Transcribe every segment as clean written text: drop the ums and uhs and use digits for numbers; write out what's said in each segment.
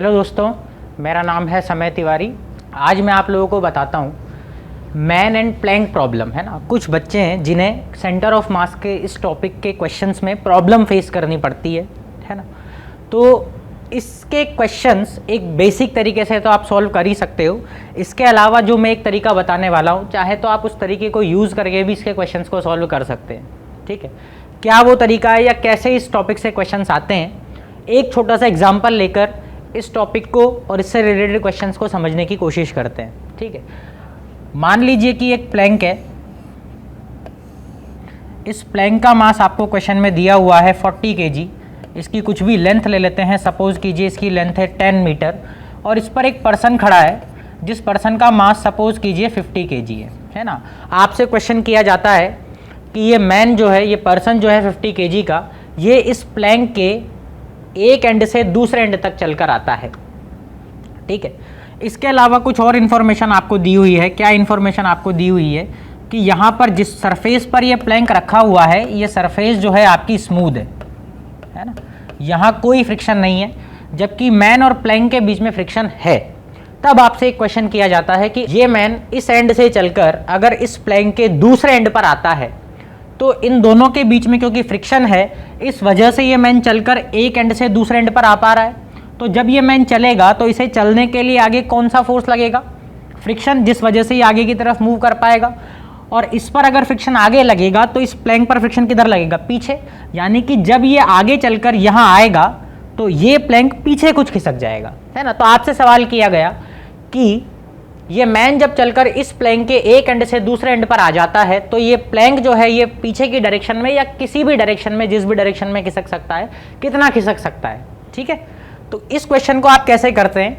Hello दोस्तों, मेरा नाम है समय तिवारी। आज मैं आप लोगों को बताता हूँ मैन एंड प्लैंक प्रॉब्लम, है ना। कुछ बच्चे हैं जिन्हें सेंटर ऑफ मास के इस टॉपिक के क्वेश्चंस में प्रॉब्लम फेस करनी पड़ती है ना। तो इसके क्वेश्चंस एक बेसिक तरीके से तो आप सॉल्व कर ही सकते हो। इसके अलावा जो मैं एक तरीका बताने वाला हूँ, चाहे तो आप उस तरीके को यूज़ करके भी इसके क्वेश्चंस को सॉल्व कर सकते हैं। ठीक है, क्या वो तरीका है या कैसे इस टॉपिक से क्वेश्चंस आते हैं, एक छोटा सा एग्जाम्पल लेकर इस टॉपिक को और इससे रिलेटेड क्वेश्चंस को समझने की कोशिश करते हैं। ठीक है, मान लीजिए कि एक प्लैंक है। इस प्लैंक का मास आपको क्वेश्चन में दिया हुआ है 40 kg। इसकी कुछ भी लेंथ ले लेते हैं, सपोज कीजिए इसकी लेंथ है 10 मीटर और इस पर एक पर्सन खड़ा है जिस पर्सन का मास सपोज कीजिए 50 kg है ना। आपसे क्वेश्चन किया जाता है कि ये मैन जो है, ये पर्सन जो है 50 kg का, ये इस प्लैंक के एक एंड से दूसरे एंड तक चलकर आता है। ठीक है, इसके अलावा कुछ और इन्फॉर्मेशन आपको दी हुई है। क्या इन्फॉर्मेशन आपको दी हुई है कि यहाँ पर जिस सरफेस पर ये प्लैंक रखा हुआ है, ये सरफेस जो है आपकी स्मूथ है ना, यहाँ कोई फ्रिक्शन नहीं है, जबकि मैन और प्लैंक के बीच में फ्रिक्शन है। तब आपसे एक क्वेश्चन किया जाता है कि ये मैन इस एंड से चलकर अगर इस प्लैंक के दूसरे एंड पर आता है तो इन दोनों के बीच में क्योंकि फ्रिक्शन है, इस वजह से ये मैन चलकर एक एंड से दूसरे एंड पर आ पा रहा है। तो जब ये मैन चलेगा तो इसे चलने के लिए आगे कौन सा फोर्स लगेगा? फ्रिक्शन, जिस वजह से ये आगे की तरफ मूव कर पाएगा। और इस पर अगर फ्रिक्शन आगे लगेगा तो इस प्लैंक पर फ्रिक्शन किधर लगेगा? पीछे। यानी कि जब ये आगे चलकर यहाँ आएगा तो ये प्लैंक पीछे कुछ खिसक जाएगा, है ना। तो आपसे सवाल किया गया कि ये मैन जब चलकर इस प्लैंक के एक एंड से दूसरे एंड पर आ जाता है तो ये प्लैंक जो है ये पीछे की डायरेक्शन में या किसी भी डायरेक्शन में, जिस भी डायरेक्शन में खिसक सकता है, कितना खिसक सकता है। ठीक है, तो इस क्वेश्चन को आप कैसे करते हैं?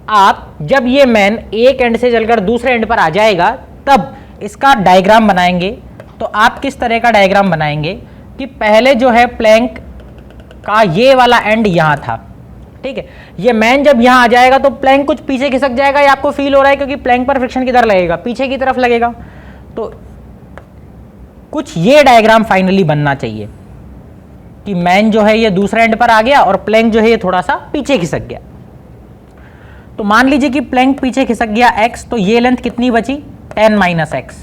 आप जब ये मैन एक एंड से चलकर दूसरे एंड पर आ जाएगा तब इसका डायग्राम बनाएंगे। तो आप किस तरह का डायग्राम बनाएंगे कि पहले जो है प्लैंक का ये वाला एंड यहाँ था। ठीक है, ये मैन जब यहाँ आ जाएगा तो प्लैंक कुछ पीछे खिसक जाएगा, ये आपको फील हो रहा है, क्योंकि प्लैंक पर फ्रिक्शन किधर लगेगा? पीछे की तरफ लगेगा। तो कुछ ये डायग्राम फाइनली बनना चाहिए कि मैन जो है ये दूसरे एंड पर आ गया और प्लैंक जो है ये थोड़ा सा पीछे खिसक गया। तो मान लीजिए कि प्लैंक पीछे खिसक गया x, तो ये लेंथ कितनी बची? 10 - x।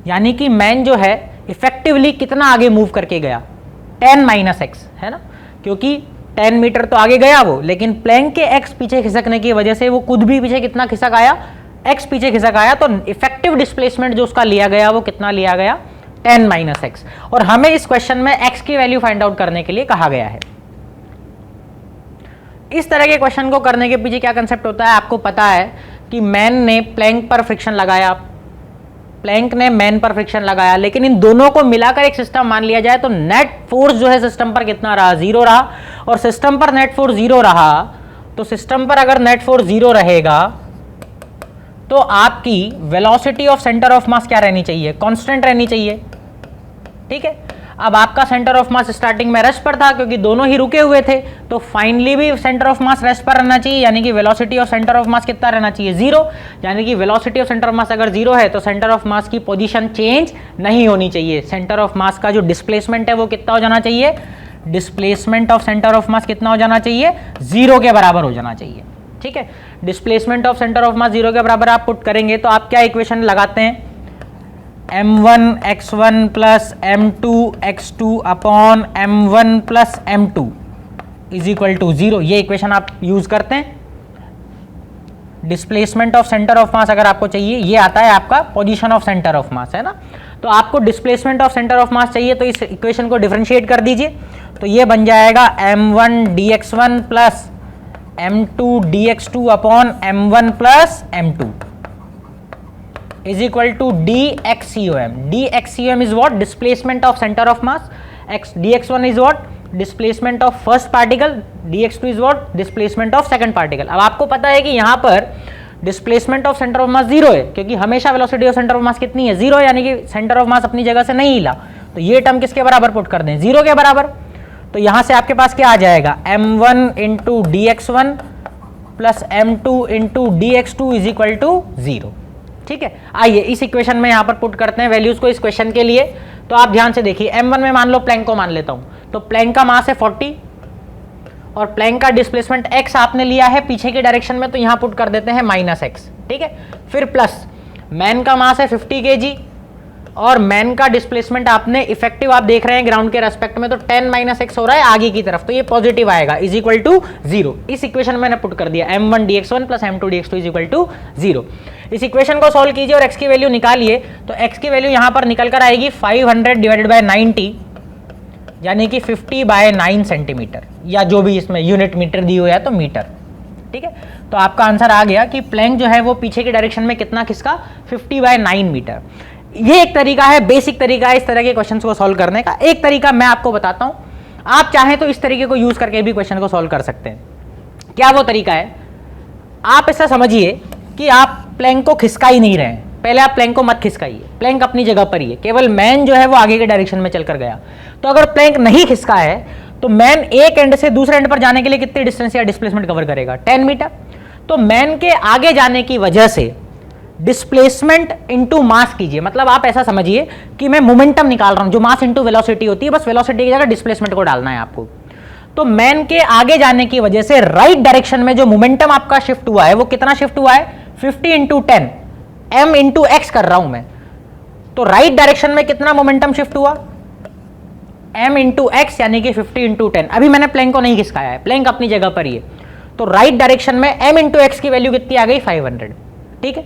यानी कि मैन जो है इफेक्टिवली कितना आगे मूव करके गया? 10 - x, है ना, क्योंकि 10 मीटर तो आगे गया वो, लेकिन प्लैंक के x पीछे खिसकने की वजह से वो खुद भी पीछे कितना खिसक आया? x पीछे खिसक आया। तो इफेक्टिव डिस्प्लेसमेंट जो उसका लिया गया वो कितना लिया गया? 10 - x। और हमें इस क्वेश्चन में x की वैल्यू फाइंड आउट करने के लिए कहा गया है। इस तरह के क्वेश्चन को करने के पीछे क्या कंसेप्ट होता है? आपको पता है कि मैन ने प्लैंक पर फ्रिक्शन लगाया, प्लैंक ने मैन पर फ्रिक्शन लगाया, लेकिन इन दोनों को मिलाकर एक सिस्टम मान लिया जाए तो नेट फोर्स जो है सिस्टम पर कितना रहा? 0 रहा। और सिस्टम पर नेट फोर्स 0 रहा तो सिस्टम पर अगर नेट फोर्स 0 रहेगा तो आपकी वेलोसिटी ऑफ सेंटर ऑफ मास क्या रहनी चाहिए? कांस्टेंट रहनी चाहिए। ठीक है, अब आपका सेंटर ऑफ मास स्टार्टिंग में रेस्ट पर था क्योंकि दोनों ही रुके हुए थे, तो फाइनली भी सेंटर ऑफ मास रेस्ट पर रहना चाहिए। यानी कि वेलोसिटी ऑफ सेंटर ऑफ मास कितना रहना चाहिए? 0। यानी कि velocity of centre of mass अगर 0 है तो सेंटर ऑफ मास की पोजीशन चेंज नहीं होनी चाहिए। सेंटर ऑफ मास का जो डिस्प्लेसमेंट है वो कितना हो जाना चाहिए? डिस्प्लेसमेंट ऑफ सेंटर ऑफ मास कितना हो जाना चाहिए? 0 के बराबर हो जाना चाहिए। ठीक है, डिस्प्लेसमेंट ऑफ सेंटर ऑफ मास 0 के बराबर आप पुट करेंगे तो आप क्या इक्वेशन लगाते हैं? m1 x1 plus m2 x2 upon m1 plus m2 is equal to 0। ये इक्वेशन आप यूज करते हैं। Displacement of centre of mass अगर आपको चाहिए, ये आता है आपका position of centre of mass, है ना। तो आपको displacement of centre of mass चाहिए तो इस इक्वेशन को डिफरेंशिएट कर दीजिए। तो ये बन जाएगा m1 dx1 plus m2 dx2 upon m1 plus m2 is equal to dxcom. dxcom is what? Displacement of center of mass. dx1 is what? Displacement of first particle. dx2 is what? Displacement of second particle. अब आपको पता है कि यहाँ पर displacement of centre of मास 0 है क्योंकि हमेशा वेलोसिटी ऑफ सेंटर ऑफ मास कितनी है? 0। यानी कि सेंटर ऑफ मास अपनी जगह से नहीं हिला। तो ये टर्म किसके बराबर पुट कर दें? 0 के बराबर। तो यहाँ से आपके पास क्या आ जाएगा? m1 into dx1 plus m2 into dx2 is equal to 0। ठीक है, आइए इस इक्वेशन में यहां पर पुट करते हैं वैल्यूज को इस क्वेश्चन के लिए। तो आप ध्यान से देखिए, m1 में मान लो प्लैंक को मान लेता हूं, तो प्लैंक का मास है 40 और प्लैंक का डिस्प्लेसमेंट x आपने लिया है पीछे की डायरेक्शन में, तो यहां पुट कर देते हैं -x, ठीक है। फिर प्लस मैन का मास है 50 kg और मैन का डिस्प्लेसमेंट आपने इफेक्टिव आप देख रहे हैं ग्राउंड के रेस्पेक्ट में, तो 10 - x हो रहा है आगे की तरफ, तो ये पॉजिटिव आएगा इज इक्वल टू 0। इस इक्वेशन में मैंने पुट कर दिया m1 dx1 plus m2 dx2 is equal to 0। इस इक्वेशन को सॉल्व कीजिए और x की वैल्यू निकालिए, तो x की वैल्यू यहां पर निकल कर आएगी 500 डिवाइडेड बाय 90 यानी कि 50/9 सेंटीमीटर, या जो भी इसमें यूनिट मीटर दी हुई है तो मीटर, ठीक है। तो आपका आंसर आ गया कि प्लैंक जो है वो पीछे की डायरेक्शन में कितना खिसका 50/9 मीटर। ये एक तरीका है, बेसिक तरीका है इस तरह के क्वेश्चंस को सॉल्व करने का। एक तरीका मैं आपको बताता हूं, आप चाहें तो इस तरीके को यूज करके भी क्वेश्चन को सॉल्व कर सकते हैं। क्या वो तरीका है, आप ऐसा समझिए कि आप प्लैंक को खिसका ही नहीं रहे हैं। पहले आप प्लैंक को मत खिसकाइए, प्लैंक अपनी जगह पर ही है, केवल मैन जो है वो आगे के डायरेक्शन में चलकर गया। तो अगर प्लैंक नहीं खिसका है तो मैन एक एंड से दूसरे एंड पर जाने के लिए कितनी डिस्टेंस या डिस्प्लेसमेंट कवर करेगा, 10 मीटर। तो मैन के आगे जाने की वजह से डिस्प्लेसमेंट इनटू मास कीजिए, मतलब आप ऐसा समझिए कि मैं मोमेंटम निकाल रहा हूं, जो मास इनटू वेलोसिटी होती है, बस वेलोसिटी की जगह डिस्प्लेसमेंट को डालना है आपको। तो मैन के आगे जाने की वजह से राइट डायरेक्शन में जो मोमेंटम आपका शिफ्ट हुआ है वो कितना शिफ्ट हुआ है, 50 × 10, m × x कर रहा हूं मैं। तो राइट डायरेक्शन में कितना मोमेंटम शिफ्ट हुआ, m × x यानी कि 50 × 10। अभी मैंने प्लैंक को नहीं खिसकाया है, प्लैंक अपनी जगह पर ही है। तो राइट डायरेक्शन में m × x की वैल्यू कितनी आ गई, 500, ठीक है।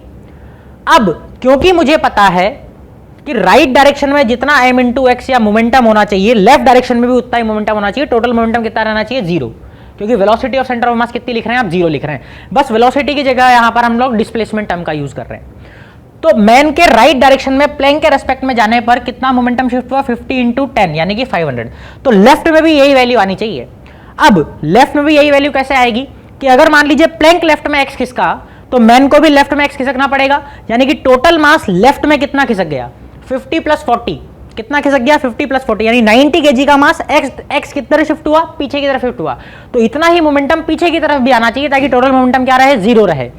अब क्योंकि मुझे पता है कि राइट डायरेक्शन में जितना m × x या मोमेंटम होना चाहिए, लेफ्ट डायरेक्शन में भी उतना ही मोमेंटम होना चाहिए। टोटल मोमेंटम कितना रहना चाहिए, 0, क्योंकि वेलोसिटी ऑफ सेंटर ऑफ मास कितनी लिख रहे हैं आप, 0 लिख रहे हैं। बस वेलोसिटी की जगह यहां पर हम लोग डिस्प्लेसमेंट टर्म का यूज कर रहे हैं। तो मैन के राइट डायरेक्शन में प्लैंक के रेस्पेक्ट में जाने पर कितना मोमेंटम शिफ्ट हुआ, 50 × 10 यानी कि 500। तो लेफ्ट में भी यही वैल्यू आनी चाहिए। अब लेफ्ट में भी यही वैल्यू कैसे आएगी कि अगर मान लीजिए प्लैंक लेफ्ट में x खिसका तो मैन को भी लेफ्ट में x खिसकना पड़ेगा, यानी कि टोटल मास लेफ्ट में कितना खिसक गया, 50 + 40, कितना खिसक गया, 50 + 40 यानी 90 kg का मास x की तरफ शिफ्ट हुआ, पीछे की तरफ शिफ्ट हुआ। तो इतना ही मोमेंटम पीछे की तरफ भी आना चाहिए ताकि टोटल मोमेंटम क्या रहे, 0 रहे।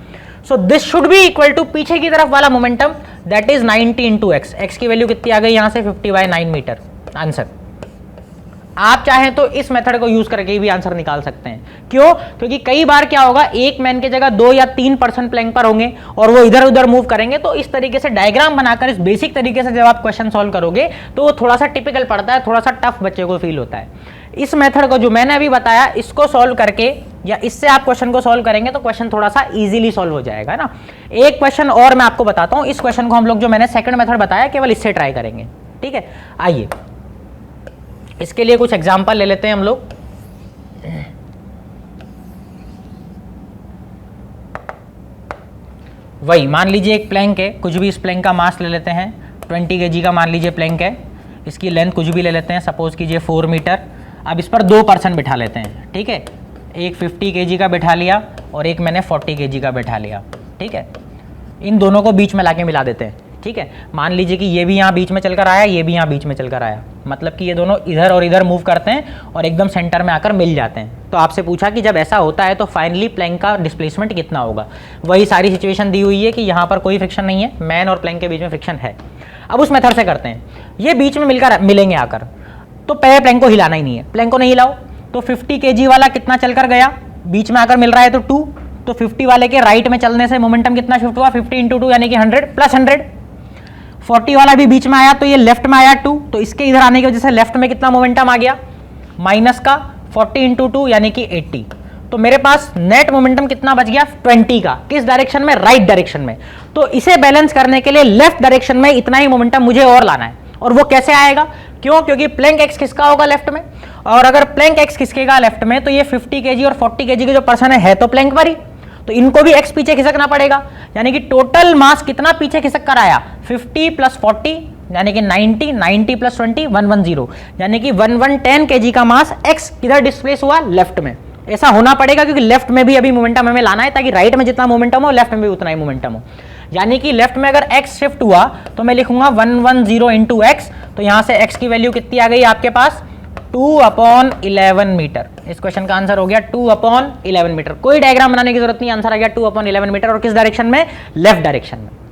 So this should be equal to पीछे की तरफ वाला momentum, that is 90 × x। x की वैल्यू कितनी आ गई यहां से, 50/9 मीटर आंसर। आप चाहें तो इस मेथड को यूज करके भी आंसर निकाल सकते हैं। क्यों, क्योंकि कई बार क्या होगा, एक मैन की जगह 2 या 3 पर्सन प्लैंक पर होंगे और वो इधर उधर मूव करेंगे। तो इस तरीके से डायग्राम बनाकर इस बेसिक तरीके से जब आप क्वेश्चन सॉल्व करोगे तो वो थोड़ा सा टिपिकल पड़ता है, थोड़ा सा टफ बच्चे को फील होता है। इस मेथड को जो मैंने अभी बताया, इसको सॉल्व करके या इससे आप क्वेश्चन को सॉल्व करेंगे तो क्वेश्चन थोड़ा सा इजीली सॉल्व हो जाएगा ना। एक क्वेश्चन और मैं आपको बताता हूं, इस क्वेश्चन को हम लोग जो मैंने सेकंड मेथड बताया केवल इससे ट्राई करेंगे, ठीक है। आइए इसके लिए कुछ एग्जांपल ले लेते हैं हम लोग। वही मान लीजिए एक प्लैंक है, कुछ भी इस प्लैंक का मास ले लेते हैं, 20 kg का मान लीजिए प्लैंक है, इसकी लेंथ कुछ भी ले लेते हैं, सपोज कीजिए 4 मीटर। अब इस पर 2 पर्सन बिठा लेते हैं, ठीक है। एक 50 kg का बिठा लिया और एक मैंने 40 kg का बिठा लिया, ठीक है। इन दोनों को बीच में लाके मिला देते हैं, ठीक है। मान लीजिए कि ये भी यहाँ बीच में चलकर आया, ये भी यहाँ बीच में चलकर आया, मतलब कि ये दोनों इधर और इधर मूव करते हैं और एकदम सेंटर में आकर मिल जाते हैं। तो आपसे पूछा कि जब ऐसा होता है तो फाइनली प्लैंक का डिस्प्लेसमेंट कितना होगा। वही सारी सिचुएशन दी हुई है कि यहाँ पर कोई फ्रिक्शन नहीं है, मैन और प्लैंक के बीच में फ्रिक्शन है। अब उस मेथड से करते हैं, ये बीच में मिलकर मिलेंगे आकर, तो पहले प्लैंक को हिलाना ही नहीं है। प्लैंक को नहीं हिलाओ तो 50 kg वाला कितना चलकर गया, बीच में आकर मिल रहा है तो 2, तो 50 वाले के राइट में चलने से मोमेंटम कितना शिफ्ट हुआ, 50 × 2 यानी कि 100 + 100। 40 वाला भी बीच में आया तो ये लेफ्ट में आया 2, तो इसके इधर आने की वजह से लेफ्ट में कितना मोमेंटम आ गया, माइनस का 40 × 2 यानी कि 80। तो मेरे पास नेट मोमेंटम कितना बच गया, 20 का। किस डायरेक्शन में, राइट डायरेक्शन में। तो इसे बैलेंस करने के लिए लेफ्ट डायरेक्शन में इतना ही मोमेंटम मुझे और लाना है। और वो कैसे आएगा, क्यों, क्योंकि प्लैंक x खिसका होगा लेफ्ट में, और अगर प्लैंक x खिसकेगा लेफ्ट में तो ये 50 kg और 40 kg के जो पर्सन है तो प्लैंक पर ही, तो इनको भी x पीछे खिसकना पड़ेगा। यानी कि टोटल मास कितना पीछे खिसक कर आया, 50 + 40 यानी कि 90, 90 + 20 110, यानी कि 1110 kg का मास x किधर डिस्प्लेस हुआ, लेफ्ट में। ऐसा होना पड़ेगा क्योंकि लेफ्ट में भी अभी मोमेंटम हमें लाना है, ताकि राइट में जितना मोमेंटम हो लेफ्ट में भी उतना ही मोमेंटम हो। यानी कि लेफ्ट में अगर x शिफ्ट हुआ तो मैं लिखूंगा 110 × x, तो यहां से x की वैल्यू कितनी आ गई आपके पास, 2/11 मीटर। इस क्वेश्चन का आंसर हो गया 2/11 मीटर। कोई डायग्राम बनाने की जरूरत नहीं, आंसर आ गया 2/11 मीटर। और किस डायरेक्शन में, लेफ्ट डायरेक्शन में।